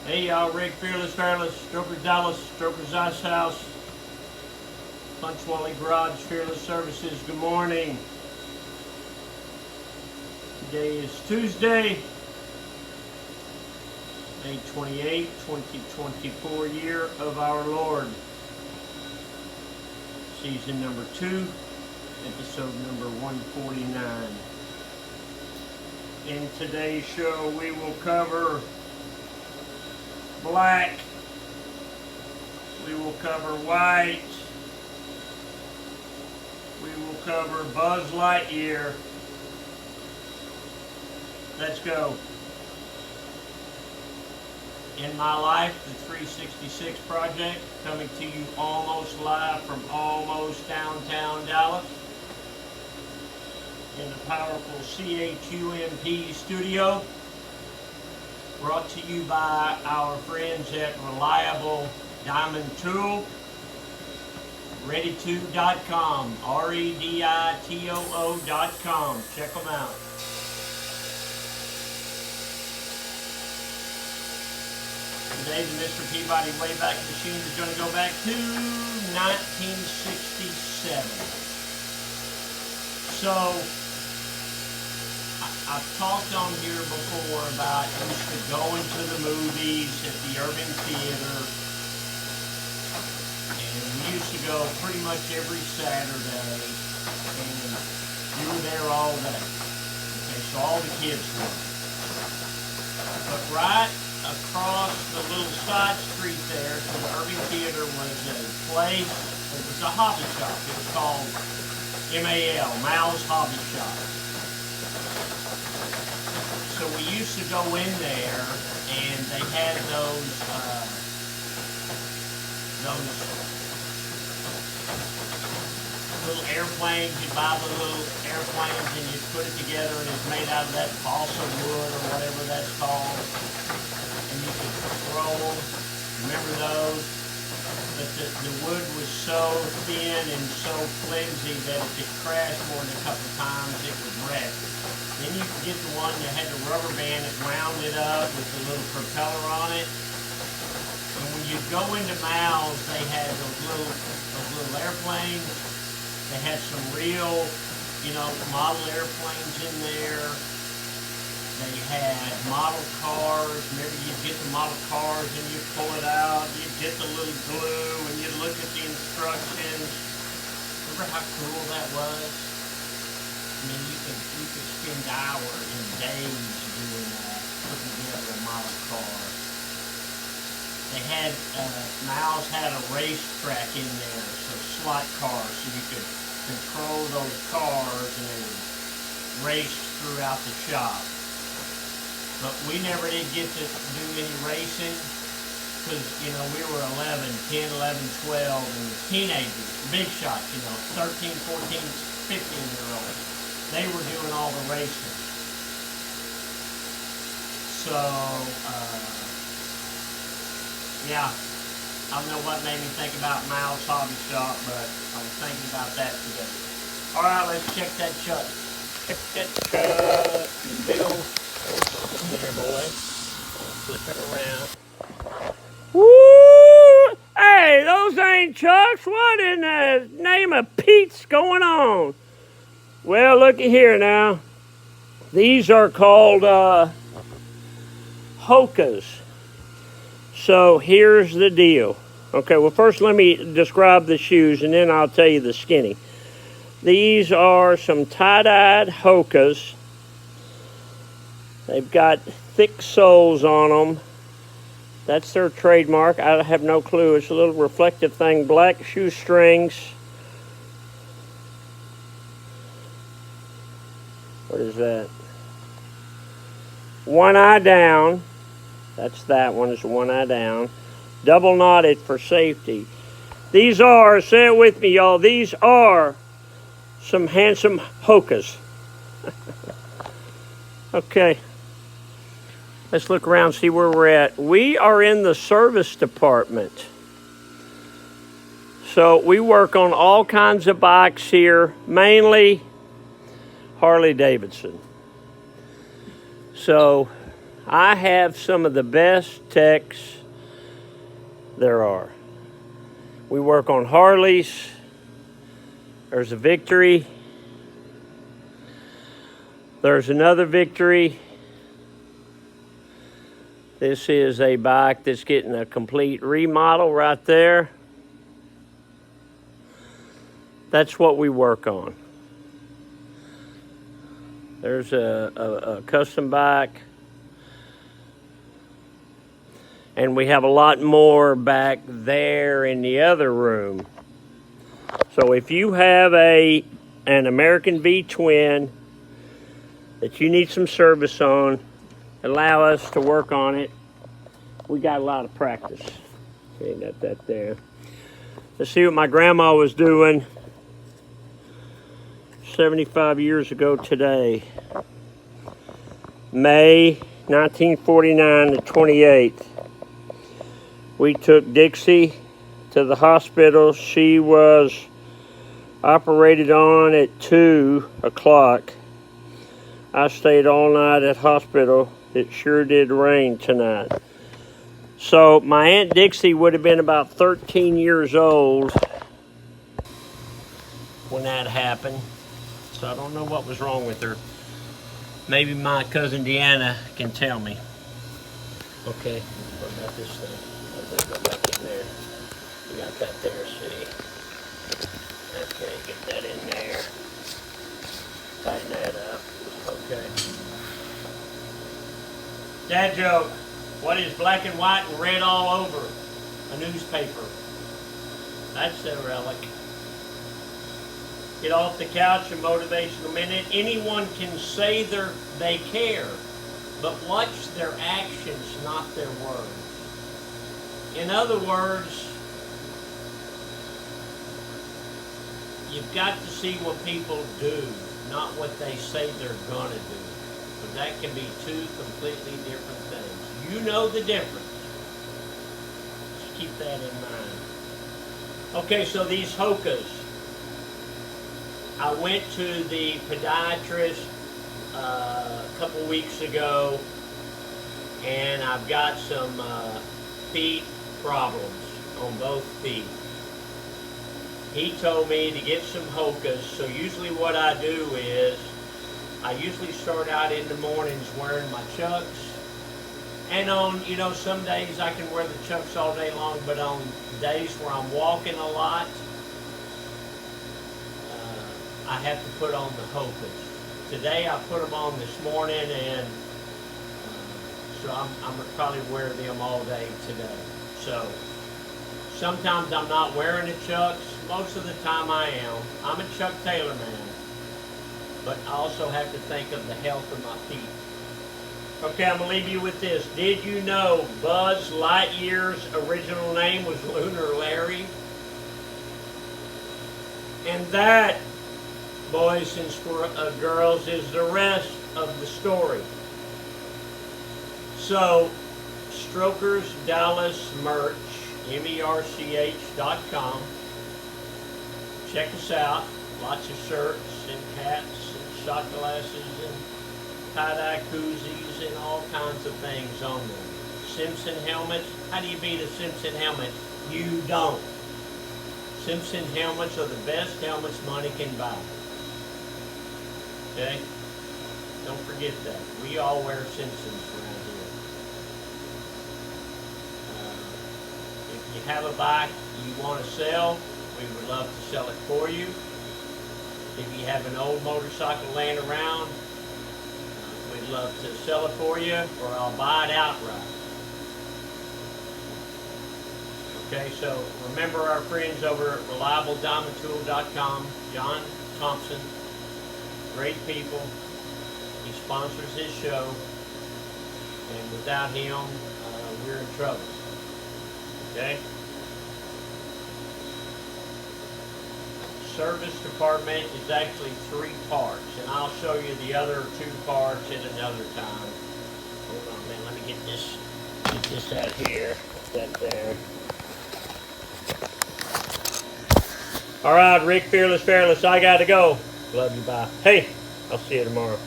Hey y'all, Rick Fearless, Stroker's Dallas, Stroker's Ice House, Punch Wally Garage, Fearless Services. Good morning. Today is Tuesday, May 28, 2024, year of our Lord. Season number 2, episode number 149. In today's show, we will cover black, we will cover white, we will cover Buzz Lightyear. Let's go. In My Life, the 366 Project, coming to you almost live from almost downtown Dallas in the powerful CHUMP studio. Brought to you by our friends at Reliable Diamond Tool, readyto.com, REDITOO.com. Check them out. Today, the Mr. Peabody Wayback Machine is going to go back to 1967. So, I've talked on here before about used to going to the movies at the Urban Theater, and we used to go pretty much every Saturday, and you were there all day. Okay, so all the kids were. But right across the little side street there to the Urban Theater was a place, it was a hobby shop. It was called MAL, Mal's Hobby Shop. So we used to go in there, and they had those little airplanes. You buy the little airplanes and you put it together, and it's made out of that balsa wood or whatever that's called. And you could throw them. Remember those? But the wood was so thin and so flimsy that if it crashed more than a couple of times, it would wreck. Then you could get the one that had the rubber band that wound it up with the little propeller on it. And when you go into Mal's, they had those little airplanes. They had some real, model airplanes in there. They had model cars. Remember, you'd get the model cars and you'd pull it out. You'd get the little glue and you'd look at the instructions. Remember how cool that was? I mean, you could spend hours and days doing that, putting together a model car. They had, Mal's had a racetrack in there, so slot cars, so you could control those cars and they would race throughout the shop. But we never did get to do any racing because, we were 11, 10, 11, 12, and teenagers, big shots, 13, 14, 15-year-olds. They were doing all the racing. So, yeah, I don't know what made me think about Mal's Hobby Shop, but I was thinking about that today. All right, let's check that truck. Check that truck. Bill. There, boy. Flip it around. Woo! Hey, those ain't trucks. What in the name of Pete's going on? Well, looky here now. These are called Hokas. So here's the deal. Okay, well, first let me describe the shoes, and then I'll tell you the skinny. These are some tie-dyed Hokas. They've got thick soles on them. That's their trademark. I have no clue. It's a little reflective thing. Black shoestrings. What is that? One eye down. That's that one. It's one eye down. Double knotted for safety. These are, say it with me, y'all, these are some handsome Hokas. Okay. Let's look around, see where we're at. We are in the service department. So we work on all kinds of bikes here, mainly Harley Davidson. So I have some of the best techs there are. We work on Harleys. There's a Victory. There's another Victory. This is a bike that's getting a complete remodel right there. That's what we work on. There's a custom bike. And we have a lot more back there in the other room. So if you have an American V-twin that you need some service on, allow us to work on it. We got a lot of practice. Okay, got that there. Let's see what my grandma was doing 75 years ago today. May 1949 the 28th. We took Dixie to the hospital. She was operated on at 2 o'clock. I stayed all night at hospital. It sure did rain tonight. So my Aunt Dixie would have been about 13 years old when that happened. So I don't know what was wrong with her. Maybe my cousin Deanna can tell me. Okay, what about this thing? Let's go back in there. We got that there, see? Okay, get that in there. Tighten that up. Okay. Dad joke. What is black and white and red all over? A newspaper. That's a relic. Get off the couch, a motivational minute. Anyone can say they care, but watch their actions, not their words. In other words, you've got to see what people do, not what they say they're gonna do. But that can be two completely different things. You know the difference. Just keep that in mind. Okay, so these Hokas. I went to the podiatrist a couple weeks ago, and I've got some feet problems on both feet. He told me to get some Hokas, so usually what I do is I usually start out in the mornings wearing my Chucks, and on, some days I can wear the Chucks all day long, but on days where I'm walking a lot, I have to put on the Hokas. Today I put them on this morning, and so I'm going to probably wear them all day today. So sometimes I'm not wearing the Chucks. Most of the time I am. I'm a Chuck Taylor man. But I also have to think of the health of my feet. Okay, I'm going to leave you with this. Did you know Buzz Lightyear's original name was Lunar Larry? And that, boys and girls, is the rest of the story. So, Strokers Dallas merch, merch.com. Check us out. Lots of shirts and hats and shot glasses and tie-dye koozies and all kinds of things on them. Simpson helmets. How do you beat a Simpson helmet? You don't. Simpson helmets are the best helmets money can buy. Okay? Don't forget that. We all wear Simpsons around here. If you have a bike you want to sell, we would love to sell it for you. If you have an old motorcycle laying around, we'd love to sell it for you, or I'll buy it outright. Okay, so remember our friends over at ReliableDiamondTool.com, John Thompson, great people. He sponsors this show, and without him, we're in trouble. Okay? Service department is actually 3 parts, and I'll show you the other 2 parts at another time. Hold on, man. Let me get this out here. Put that there. All right, Rick, Fearless, I got to go. Love you, bye. Hey, I'll see you tomorrow.